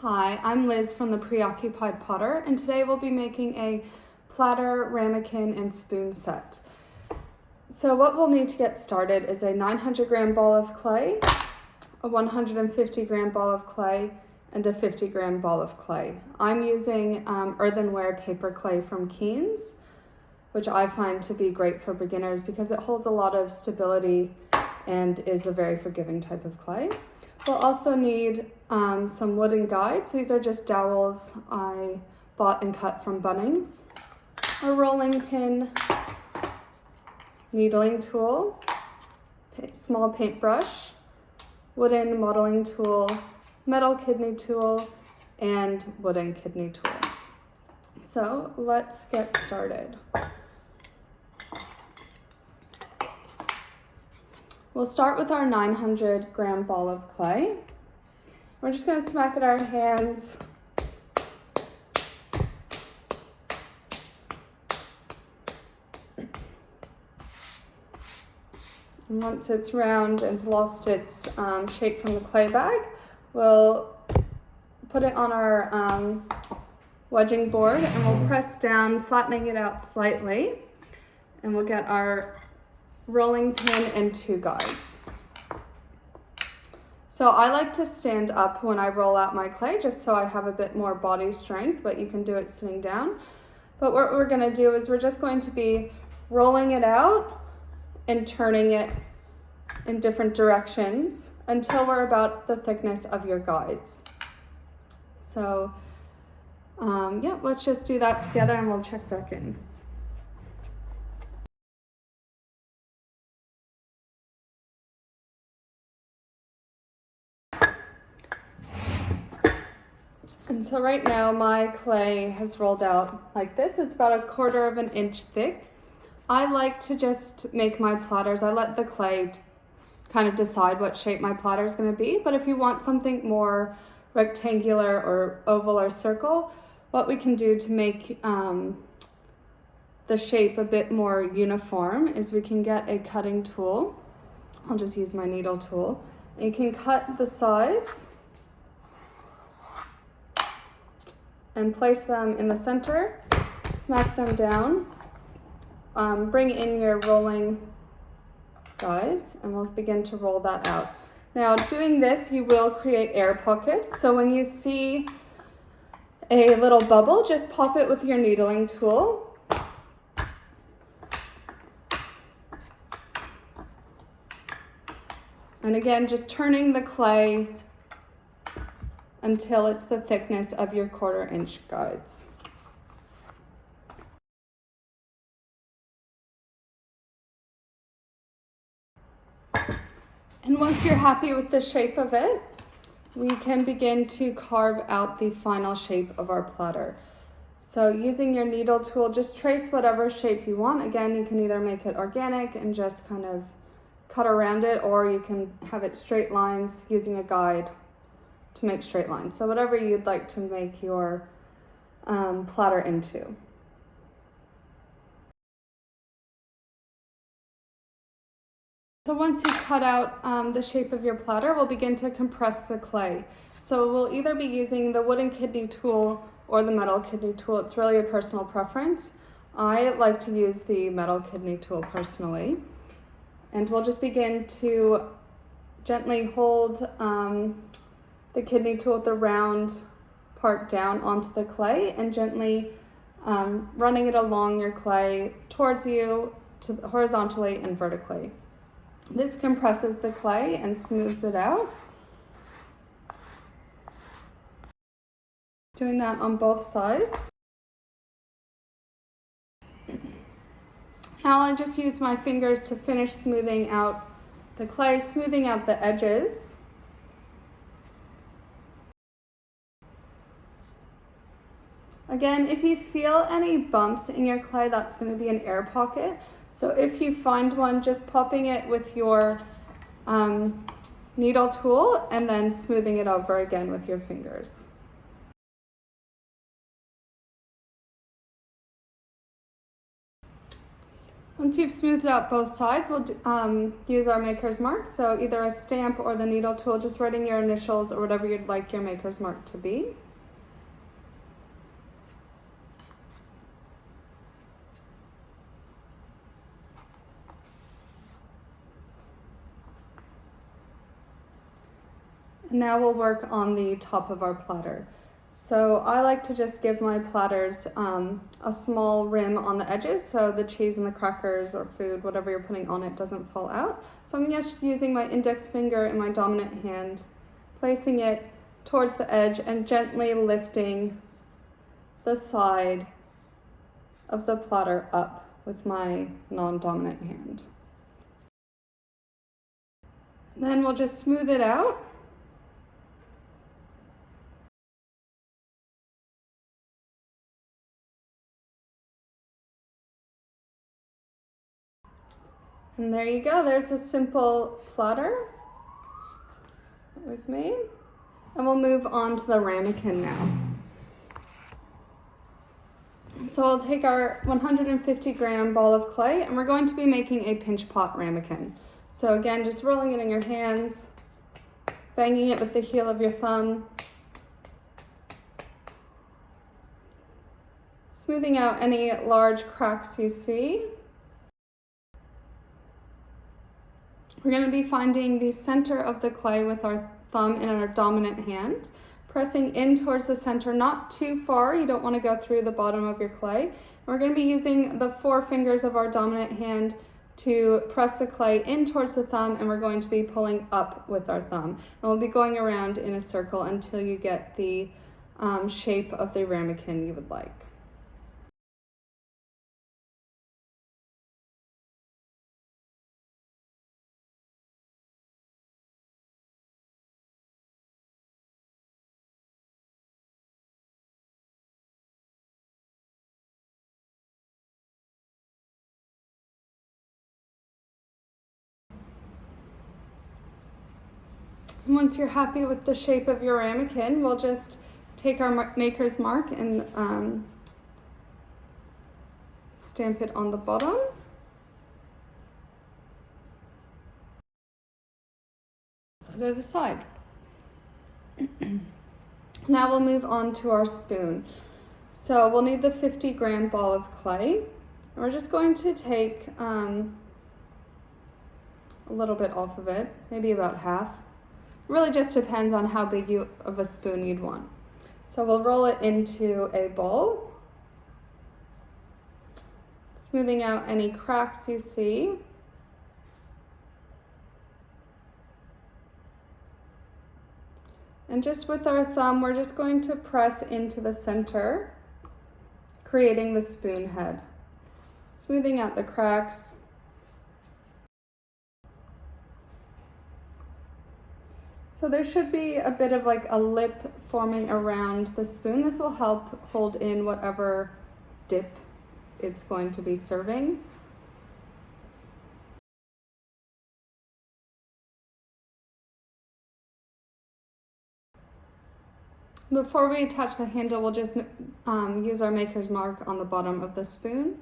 Hi, I'm Liz from the Preoccupied Potter, and today we'll be making a Platter, Ramekin and Spoon Set. So what we'll need to get started is a 900 gram ball of clay, a 150 gram ball of clay, and a 50 gram ball of clay. I'm using earthenware paper clay from Keen's, which I find to be great for beginners because it holds a lot of stability and is a very forgiving type of clay. We'll also need some wooden guides. These are just dowels I bought and cut from Bunnings. A rolling pin, needling tool, small paintbrush, wooden modeling tool, metal kidney tool, and wooden kidney tool. So let's get started. We'll start with our 900 gram ball of clay. We're just going to smack it our hands. And once it's round and lost its shape from the clay bag, we'll put it on our wedging board and we'll press down, flattening it out slightly. And we'll get our rolling pin and two guides. So I like to stand up when I roll out my clay just so I have a bit more body strength, but you can do it sitting down. But what we're going to do is we're just going to be rolling it out and turning it in different directions until we're about the thickness of your guides. So yeah, let's just do that together and we'll check back in. And so right now my clay has rolled out like this. It's about 1/4 of an inch thick. I like to just make my platters. I let the clay kind of decide what shape my platter is going to be. But if you want something more rectangular or oval or circle, what we can do to make the shape a bit more uniform is we can get a cutting tool. I'll just use my needle tool. And you can cut the sides and place them in the center, smack them down, bring in your rolling guides, and we'll begin to roll that out. Now, doing this, you will create air pockets. So when you see a little bubble, just pop it with your needling tool. And again, just turning the clay until it's the thickness of your 1/4 inch guides. And once you're happy with the shape of it, we can begin to carve out the final shape of our platter. So using your needle tool, just trace whatever shape you want. Again, you can either make it organic and just kind of cut around it, or you can have it straight lines using a guide to make straight lines. So whatever you'd like to make your platter into. So once you cut out the shape of your platter, we'll begin to compress the clay. So we'll either be using the wooden kidney tool or the metal kidney tool. It's really a personal preference. I like to use the metal kidney tool personally. And we'll just begin to gently hold the kidney tool with the round part down onto the clay and gently running it along your clay towards you horizontally and vertically. This compresses the clay and smooths it out. Doing that on both sides. Now I just use my fingers to finish smoothing out the clay, smoothing out the edges. Again, if you feel any bumps in your clay, that's going to be an air pocket. So if you find one, just popping it with your needle tool and then smoothing it over again with your fingers. Once you've smoothed out both sides, we'll use our maker's mark. So either a stamp or the needle tool, just writing your initials or whatever you'd like your maker's mark to be. And now we'll work on the top of our platter. So I like to just give my platters a small rim on the edges so the cheese and the crackers or food, whatever you're putting on it, doesn't fall out. So I'm just using my index finger and my dominant hand, placing it towards the edge and gently lifting the side of the platter up with my non-dominant hand. And then we'll just smooth it out. And there you go, there's a simple platter that we've made. And we'll move on to the ramekin now. So I'll take our 150 gram ball of clay and we're going to be making a pinch pot ramekin. So again, just rolling it in your hands, banging it with the heel of your thumb, smoothing out any large cracks you see. We're going to be finding the center of the clay with our thumb in our dominant hand, pressing in towards the center, not too far. You don't want to go through the bottom of your clay. And we're going to be using the 4 fingers of our dominant hand to press the clay in towards the thumb, and we're going to be pulling up with our thumb. And we'll be going around in a circle until you get the shape of the ramekin you would like. And once you're happy with the shape of your ramekin, we'll just take our maker's mark and stamp it on the bottom. Set it aside. Now we'll move on to our spoon. So we'll need the 50 gram ball of clay. And we're just going to take a little bit off of it, maybe about half. It really just depends on how big of a spoon you'd want. So we'll roll it into a bowl, smoothing out any cracks you see. And just with our thumb, we're just going to press into the center, creating the spoon head, smoothing out the cracks. So there should be a bit of like a lip forming around the spoon. This will help hold in whatever dip it's going to be serving. Before we attach the handle, we'll just use our maker's mark on the bottom of the spoon.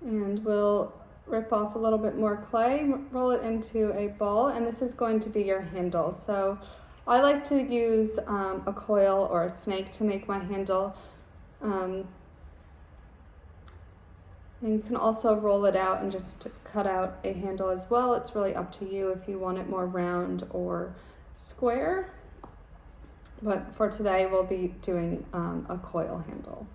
And we'll rip off a little bit more clay, roll it into a ball, and this is going to be your handle. So I like to use a coil or a snake to make my handle. And you can also roll it out and just cut out a handle as well. It's really up to you if you want it more round or square. But for today, we'll be doing a coil handle.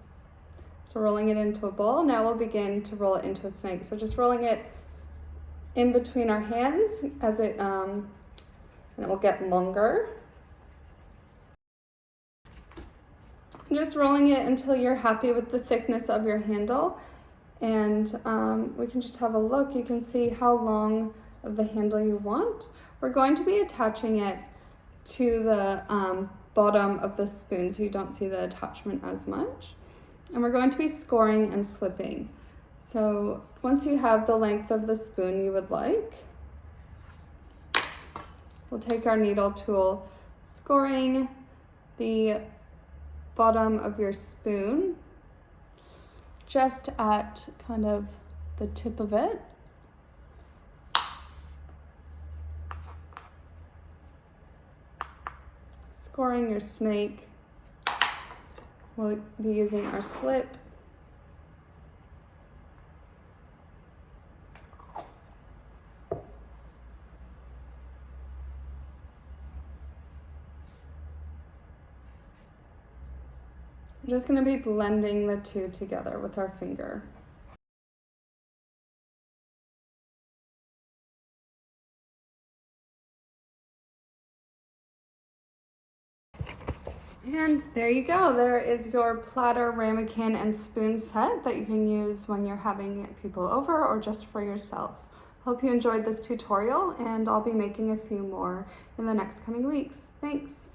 So rolling it into a ball. Now we'll begin to roll it into a snake. So just rolling it in between our hands as it, and it will get longer. Just rolling it until you're happy with the thickness of your handle. And we can just have a look. You can see how long of the handle you want. We're going to be attaching it to the bottom of the spoon so you don't see the attachment as much. And we're going to be scoring and slipping. So once you have the length of the spoon you would like, we'll take our needle tool, scoring the bottom of your spoon just at kind of the tip of it. Scoring your snake, we'll be using our slip. We're just going to be blending the two together with our finger. And there you go. There is your platter, ramekin, and spoon set that you can use when you're having people over or just for yourself. Hope you enjoyed this tutorial, and I'll be making a few more in the next coming weeks. Thanks.